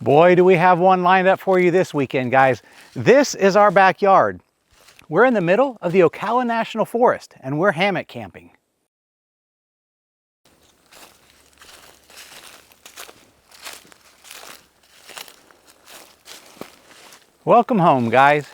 Boy, do we have one lined up for you this weekend, guys. This is our backyard. We're in the middle of the Ocala National Forest, and we're hammock camping. Welcome home, guys.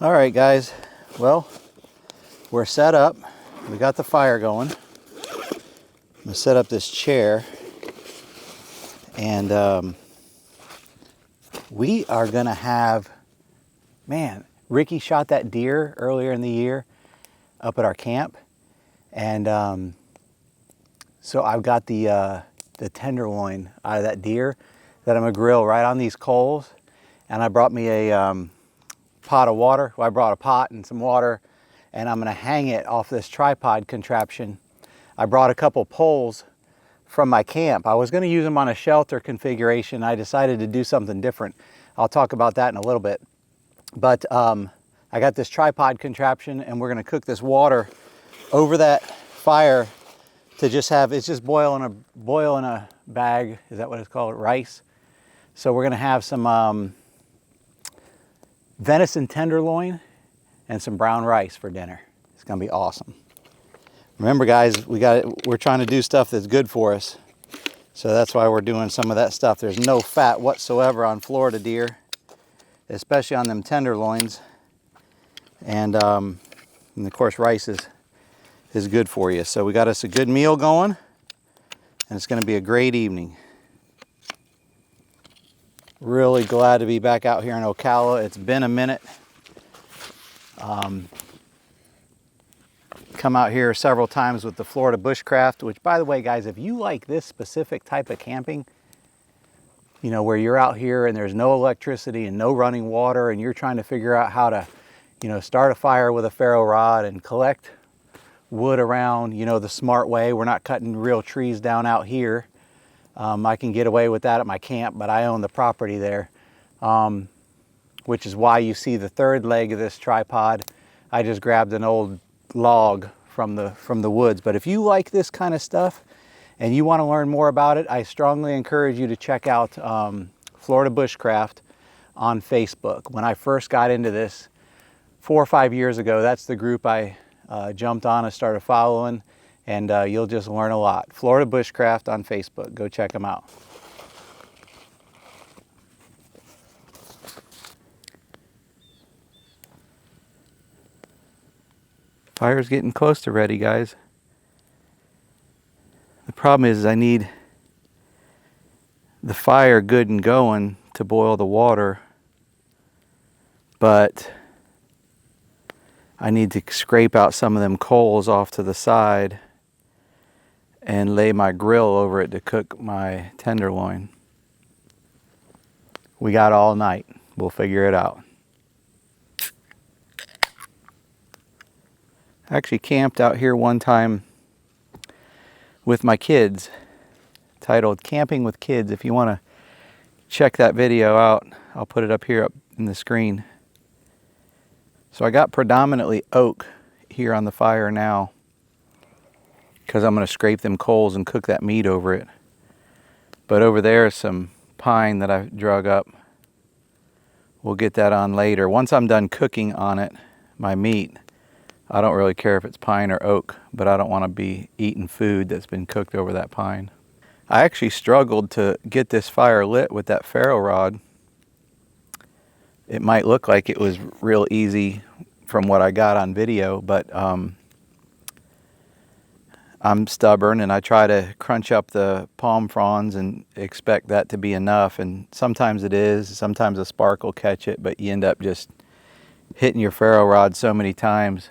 All right, guys, well, we're set up. We got the fire going. I'm gonna set up this chair, and we are gonna have, man, Ricky shot that deer earlier in the year up at our camp, and so I've got the tenderloin out of that deer that I'm gonna grill right on these coals, and I brought me a pot of water. Well, I brought a pot and some water, and I'm gonna hang it off this tripod contraption. I brought a couple poles from my camp. I was gonna use them on a shelter configuration. I decided to do something different. I'll talk about that in a little bit. But I got this tripod contraption, and we're gonna cook this water over that fire to just have, it's just boil in a bag, is that what it's called, rice? So we're gonna have some venison tenderloin and some brown rice for dinner. It's gonna be awesome. Remember, guys, we're trying to do stuff that's good for us. So that's why we're doing some of that stuff. There's no fat whatsoever on Florida deer, especially on them tenderloins. And of course, rice is good for you. So we got us a good meal going, and it's gonna be a great evening. Really glad to be back out here in Ocala. It's been a minute. Come out here several times with the Florida Bushcraft, which, by the way, guys, if you like this specific type of camping, you know, where you're out here and there's no electricity and no running water, and you're trying to figure out how to, you know, start a fire with a Ferro Rod and collect wood around, you know, the smart way. We're not cutting real trees down out here. I can get away with that at my camp, but I own the property there, which is why you see the third leg of this tripod. I just grabbed an old log from the woods. But if you like this kind of stuff and you want to learn more about it, I strongly encourage you to check out Florida Bushcraft on Facebook. When I first got into this 4 or 5 years ago, that's the group I jumped on and started following. And you'll just learn a lot. Florida Bushcraft on Facebook. Go check them out. Fire's getting close to ready, guys. The problem is I need the fire good and going to boil the water, but I need to scrape out some of them coals off to the side and lay my grill over it to cook my tenderloin. We got all night. We'll figure it out. I actually camped out here one time with my kids, titled Camping with Kids. If you want to check that video out, I'll put it up here up in the screen. So I got predominantly oak here on the fire now because I'm going to scrape them coals and cook that meat over it. But over there is some pine that I drug up. We'll get that on later. Once I'm done cooking on it, my meat, I don't really care if it's pine or oak, but I don't want to be eating food that's been cooked over that pine. I actually struggled to get this fire lit with that Ferro Rod. It might look like it was real easy from what I got on video, but I'm stubborn and I try to crunch up the palm fronds and expect that to be enough. And sometimes it is, sometimes a spark will catch it, but you end up just hitting your Ferro Rod so many times.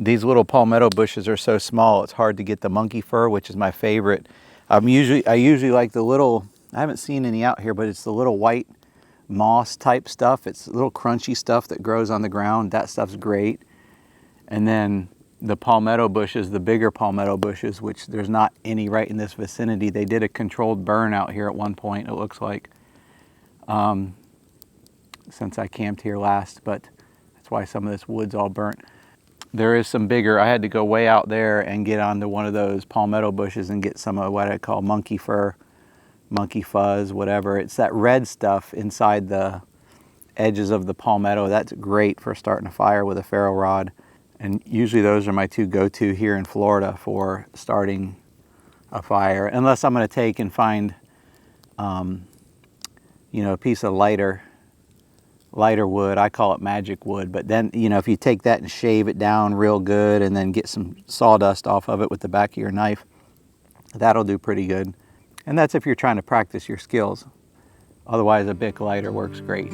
These little palmetto bushes are so small, it's hard to get the monkey fir, which is my favorite. I usually like the little, I haven't seen any out here, but it's the little white moss type stuff. It's little crunchy stuff that grows on the ground. That stuff's great. And then the palmetto bushes, the bigger palmetto bushes, which there's not any right in this vicinity. They did a controlled burn out here at one point, it looks like, since I camped here last, but that's why some of this wood's all burnt. There is some bigger, I had to go way out there and get onto one of those palmetto bushes and get some of what I call monkey fir, monkey fuzz, whatever. It's that red stuff inside the edges of the palmetto. That's great for starting a fire with a Ferro Rod. And usually those are my two go-to here in Florida for starting a fire, unless I'm going to take and find, you know, a piece of lighter wood. I call it magic wood, but then, you know, if you take that and shave it down real good and then get some sawdust off of it with the back of your knife, that'll do pretty good. And that's if you're trying to practice your skills. Otherwise, a Bic lighter works great.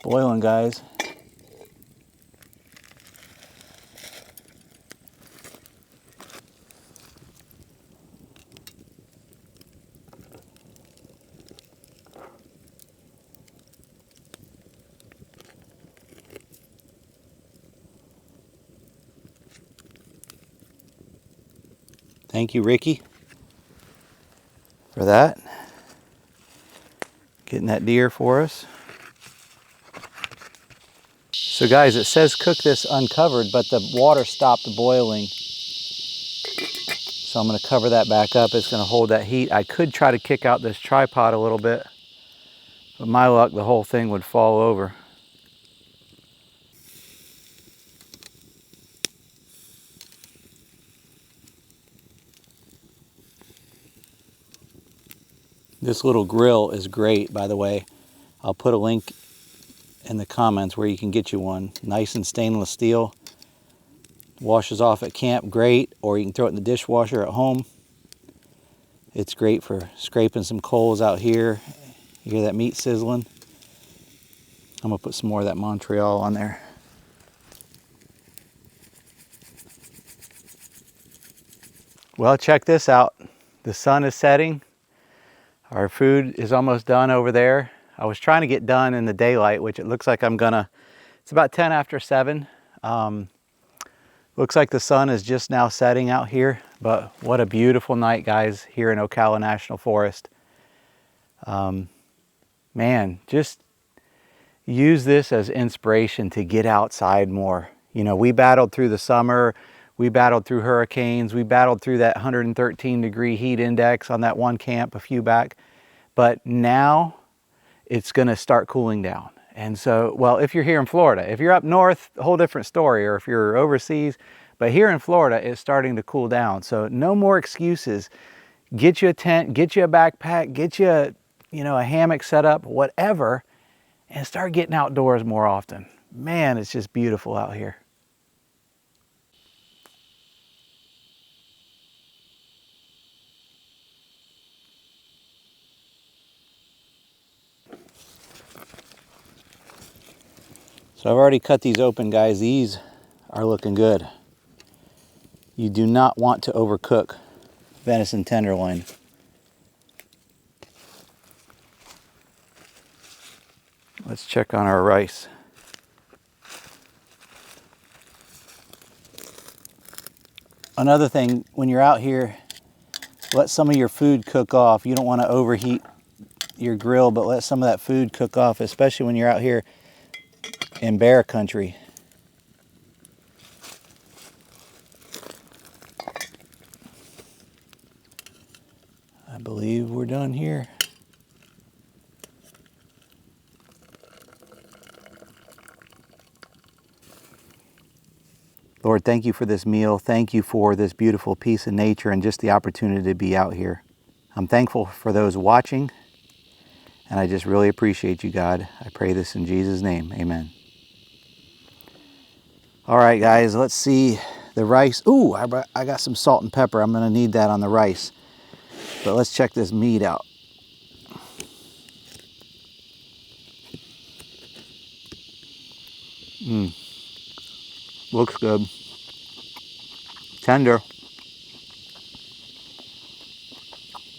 Boiling, guys. Thank you, Ricky, for that. Getting that deer for us. So guys, it says cook this uncovered, but the water stopped boiling. So I'm going to cover that back up. It's going to hold that heat. I could try to kick out this tripod a little bit, but my luck, the whole thing would fall over. This little grill is great, by the way. I'll put a link in the comments where you can get you one. Nice and stainless steel. Washes off at camp, great. Or you can throw it in the dishwasher at home. It's great for scraping some coals out here. You hear that meat sizzling? I'm gonna put some more of that Montreal on there. Well, check this out. The sun is setting. Our food is almost done over there. I was trying to get done in the daylight, which it looks like I'm gonna. It's about 10 after 7. Looks like the sun is just now setting out here, but what a beautiful night, guys, here in Ocala National Forest. Man, just use this as inspiration to get outside more. You know, we battled through the summer, we battled through hurricanes, we battled through that 113-degree heat index on that one camp a few back, but now it's gonna start cooling down. And so, well, if you're here in Florida, if you're up north, a whole different story, or if you're overseas, but here in Florida, it's starting to cool down. So no more excuses. Get you a tent, get you a backpack, get you a, a hammock set up, whatever, and start getting outdoors more often. Man, it's just beautiful out here. So I've already cut these open, guys. These are looking good. You do not want to overcook venison tenderloin. Let's check on our rice. Another thing, when you're out here, let some of your food cook off. You don't want to overheat your grill, but let some of that food cook off, especially when you're out here in bear country. I believe we're done here. Lord, thank you for this meal. Thank you for this beautiful piece of nature and just the opportunity to be out here. I'm thankful for those watching, and I just really appreciate you, God. I pray this in Jesus' name. Amen. All right, guys, let's see the rice. Ooh, I got some salt and pepper. I'm gonna need that on the rice. But let's check this meat out. Looks good. Tender.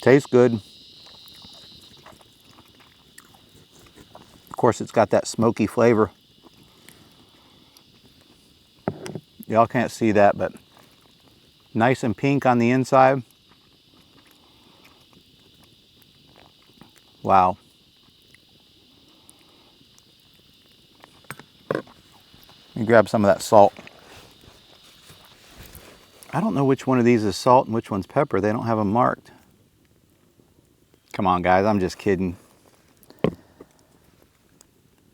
Tastes good. Of course, it's got that smoky flavor. Y'all can't see that, but nice and pink on the inside. Wow. Let me grab some of that salt. I don't know which one of these is salt and which one's pepper. They don't have them marked. Come on, guys, I'm just kidding.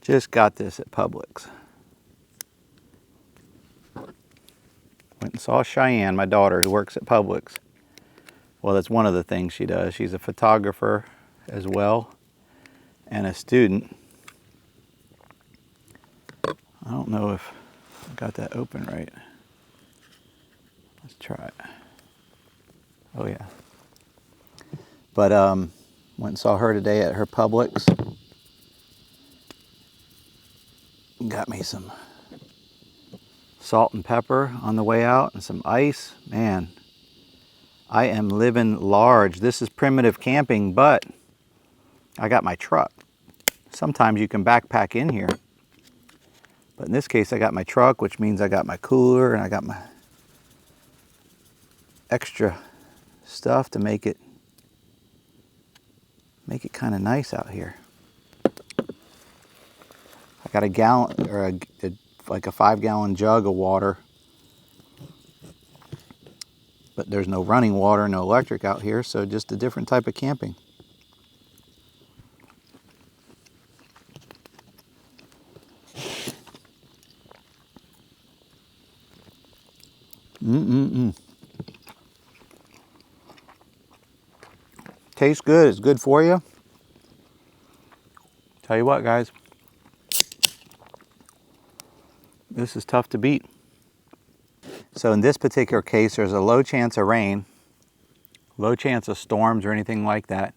Just got this at Publix. Went and saw Cheyenne, my daughter, who works at Publix. Well, that's one of the things she does. She's a photographer as well and a student. I don't know if I got that open right. Let's try it. Oh yeah. But went and saw her today at her Publix. Got me some salt and pepper on the way out and some ice. Man, I am living large. This is primitive camping, but I got my truck. Sometimes you can backpack in here, but in this case I got my truck, which means I got my cooler and I got my extra stuff to make it kind of nice out here. I got a gallon, or like a 5-gallon jug of water, but there's no running water, no electric out here, so just a different type of camping. Tastes good. It's good for you. Tell you what, guys, this is tough to beat. So in this particular case, there's a low chance of rain, low chance of storms or anything like that.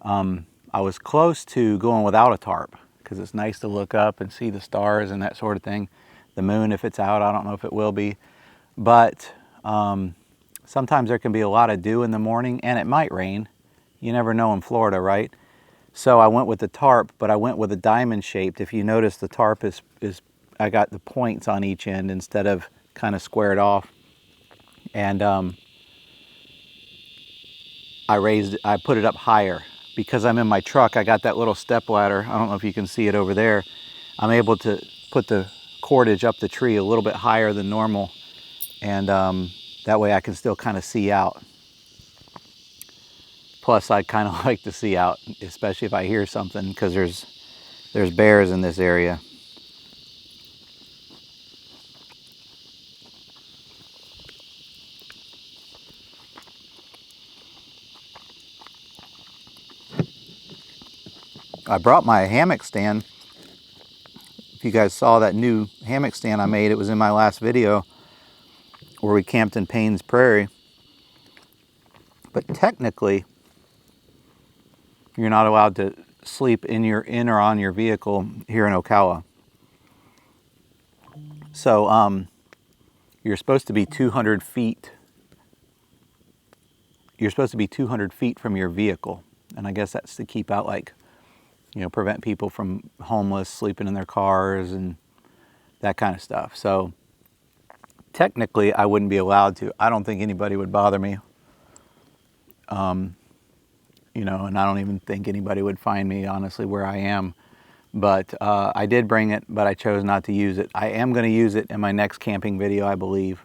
I was close to going without a tarp because it's nice to look up and see the stars and that sort of thing. The moon, if it's out, I don't know if it will be. But sometimes there can be a lot of dew in the morning and it might rain. You never know in Florida, right? So I went with the tarp, but I went with a diamond shaped. If you notice, the tarp is I got the points on each end instead of kind of squared off. And I put it up higher. Because I'm in my truck, I got that little step ladder. I don't know if you can see it over there. I'm able to put the cordage up the tree a little bit higher than normal. And that way I can still kind of see out. Plus, I kind of like to see out, especially if I hear something, because there's bears in this area. I brought my hammock stand. If you guys saw that new hammock stand I made, it was in my last video where we camped in Payne's Prairie. But technically, you're not allowed to sleep in or on your vehicle here in Ocala. So you're supposed to be 200 feet. You're supposed to be 200 feet from your vehicle. And I guess that's to keep out, like, you know, prevent people from homeless sleeping in their cars and that kind of stuff. So technically I wouldn't be allowed to. I don't think anybody would bother me. You know, and I don't even think anybody would find me, honestly, where I am. But I did bring it, but I chose not to use it. I am going to use it in my next camping video, I believe.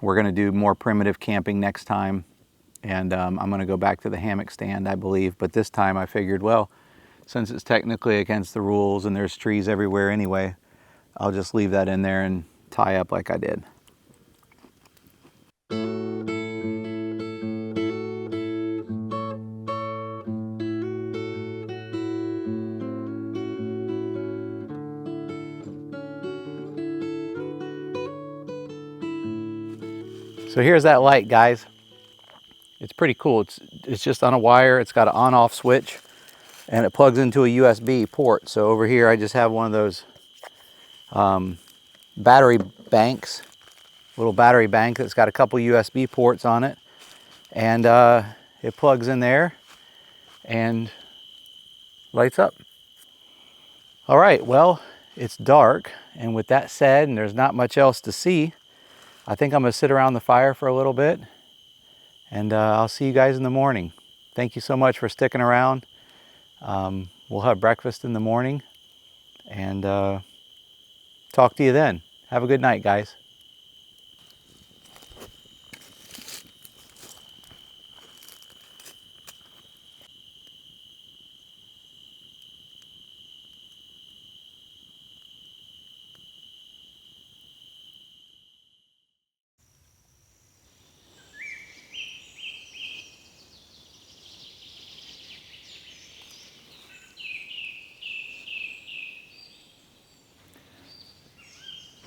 We're going to do more primitive camping next time. And I'm going to go back to the hammock stand, I believe. But this time I figured, well, since it's technically against the rules and there's trees everywhere anyway, I'll just leave that in there and tie up like I did. So here's that light, guys. It's pretty cool. It's just on a wire. It's got an on-off switch, and it plugs into a USB port. So over here, I just have one of those battery banks, little battery bank that's got a couple USB ports on it, and it plugs in there and lights up. All right, well, it's dark, and with that said, and there's not much else to see, I think I'm gonna sit around the fire for a little bit, and I'll see you guys in the morning. Thank you so much for sticking around. We'll have breakfast in the morning, and talk to you then. Have a good night, guys.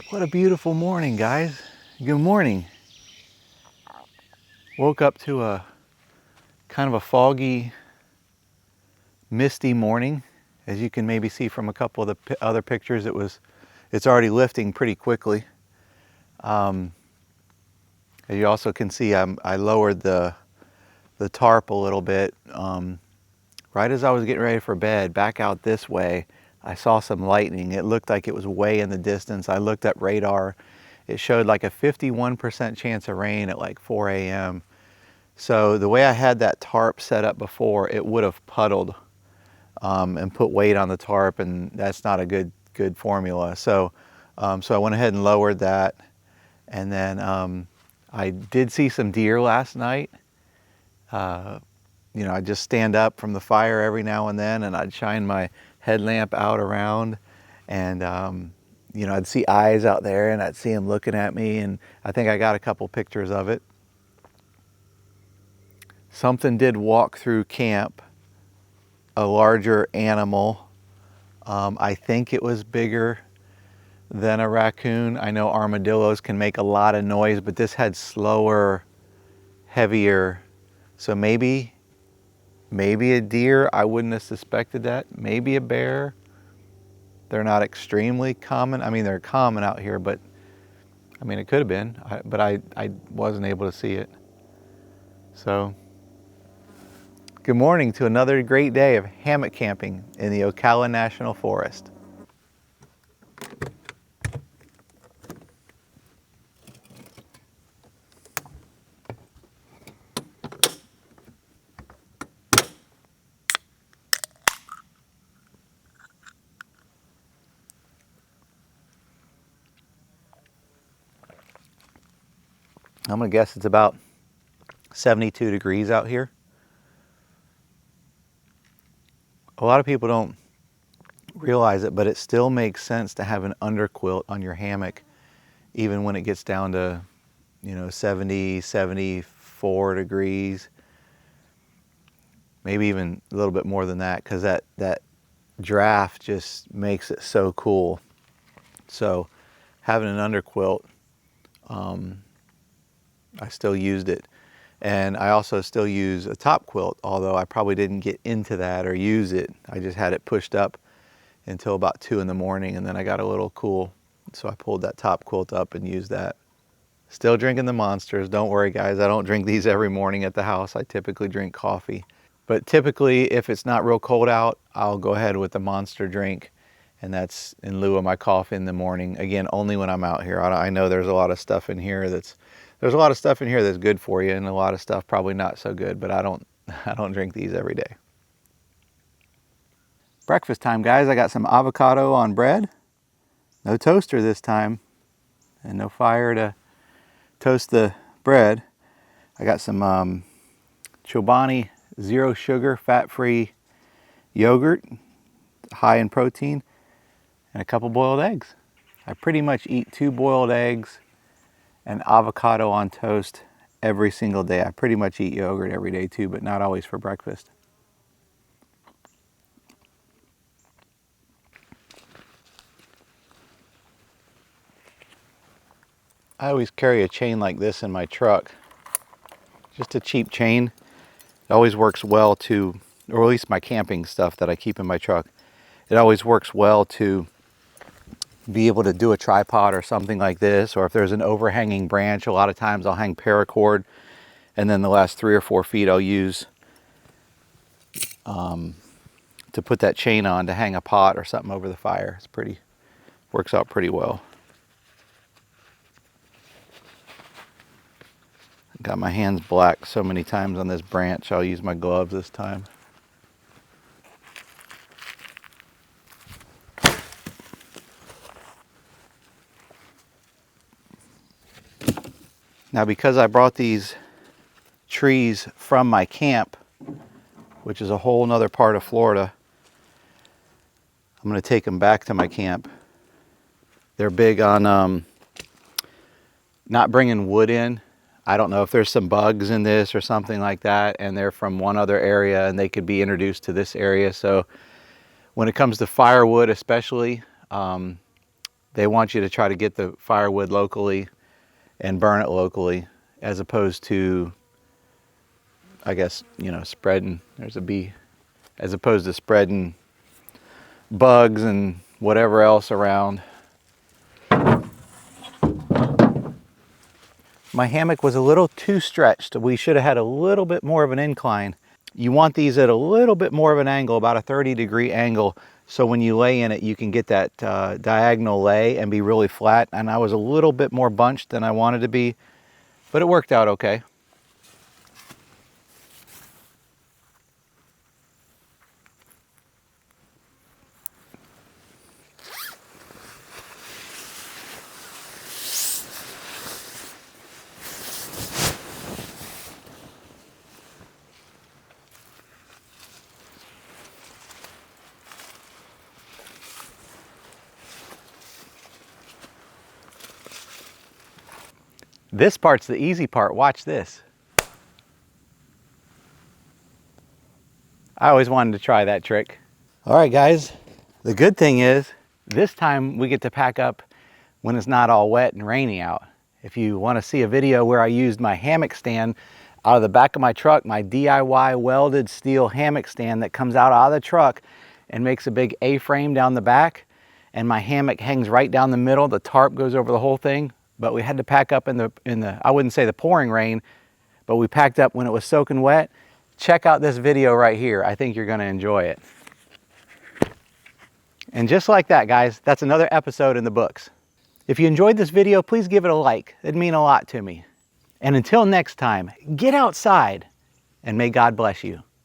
What a beautiful morning, guys. Good morning. Woke up to a kind of a foggy, misty morning. As you can maybe see from a couple of the other pictures, it's already lifting pretty quickly. As you also can see, I lowered the tarp a little bit. Right as I was getting ready for bed, back out this way, I saw some lightning. It looked like it was way in the distance. I looked at radar. It showed like a 51% chance of rain at like 4 a.m. So the way I had that tarp set up before, it would have puddled and put weight on the tarp, and that's not a good formula. So, so I went ahead and lowered that. And then I did see some deer last night. You know, I'd just stand up from the fire every now and then, and I'd shine my headlamp out around, and you know, I'd see eyes out there, and I'd see them looking at me, and I think I got a couple pictures of it. Something did walk through camp, a larger animal. I think it was bigger than a raccoon. I know armadillos can make a lot of noise, but this had slower, heavier, so maybe a deer. I wouldn't have suspected that. Maybe a bear. They're not extremely common. I mean, they're common out here, but I mean, it could have been, but I wasn't able to see it. So, good morning to another great day of hammock camping in the Ocala National Forest. I'm gonna guess it's about 72 degrees out here. A lot of people don't realize it, but it still makes sense to have an underquilt on your hammock even when it gets down to, you know, 70, 74 degrees, maybe even a little bit more than that, because that draft just makes it so cool. So having an underquilt, I still used it. And I also still use a top quilt, although I probably didn't get into that or use it. I just had it pushed up until about 2 in the morning, and then I got a little cool. So I pulled that top quilt up and used that. Still drinking the Monsters. Don't worry guys, I don't drink these every morning at the house. I typically drink coffee. But typically, if it's not real cold out, I'll go ahead with the Monster drink, and that's in lieu of my coffee in the morning. Again, only when I'm out here. I know there's a lot of stuff in here that's good for you, and a lot of stuff probably not so good, but I don't drink these every day. Breakfast time, guys. I got some avocado on bread. No toaster this time, and no fire to toast the bread. I got some Chobani zero sugar, fat-free yogurt, high in protein, and a couple boiled eggs. I pretty much eat 2 boiled eggs and avocado on toast every single day. I pretty much eat yogurt every day too, but not always for breakfast. I always carry a chain like this in my truck. Just a cheap chain. It always works well to, or at least my camping stuff that I keep in my truck, it always works well to be able to do a tripod or something like this, or if there's an overhanging branch, a lot of times I'll hang paracord, and then the last 3 or 4 feet I'll use to put that chain on to hang a pot or something over the fire. Works out pretty well. Got my hands black so many times on this branch, I'll use my gloves this time. Now, because I brought these trees from my camp, which is a whole nother part of Florida, I'm going to take them back to my camp. They're big on not bringing wood in. I don't know if there's some bugs in this or something like that, and they're from one other area and they could be introduced to this area. So when it comes to firewood especially, they want you to try to get the firewood locally and burn it locally, as opposed to, I guess, you know, spreading, there's a bee, as opposed to spreading bugs and whatever else around. My hammock was a little too stretched. We should have had a little bit more of an incline. You want these at a little bit more of an angle, about a 30-degree angle, so when you lay in it, you can get that diagonal lay and be really flat. And I was a little bit more bunched than I wanted to be, but it worked out okay. This part's the easy part. Watch this. I always wanted to try that trick. All right, guys. The good thing is, this time we get to pack up when it's not all wet and rainy out. If you want to see a video where I used my hammock stand out of the back of my truck, my DIY welded steel hammock stand that comes out of the truck and makes a big A-frame down the back, and my hammock hangs right down the middle. The tarp goes over the whole thing. But we had to pack up in the I wouldn't say the pouring rain, but we packed up when it was soaking wet. Check out this video right here. I think you're going to enjoy it. And just like that, guys, that's another episode in the books. If you enjoyed this video, please give it a like. It'd mean a lot to me. And until next time, get outside, and may God bless you.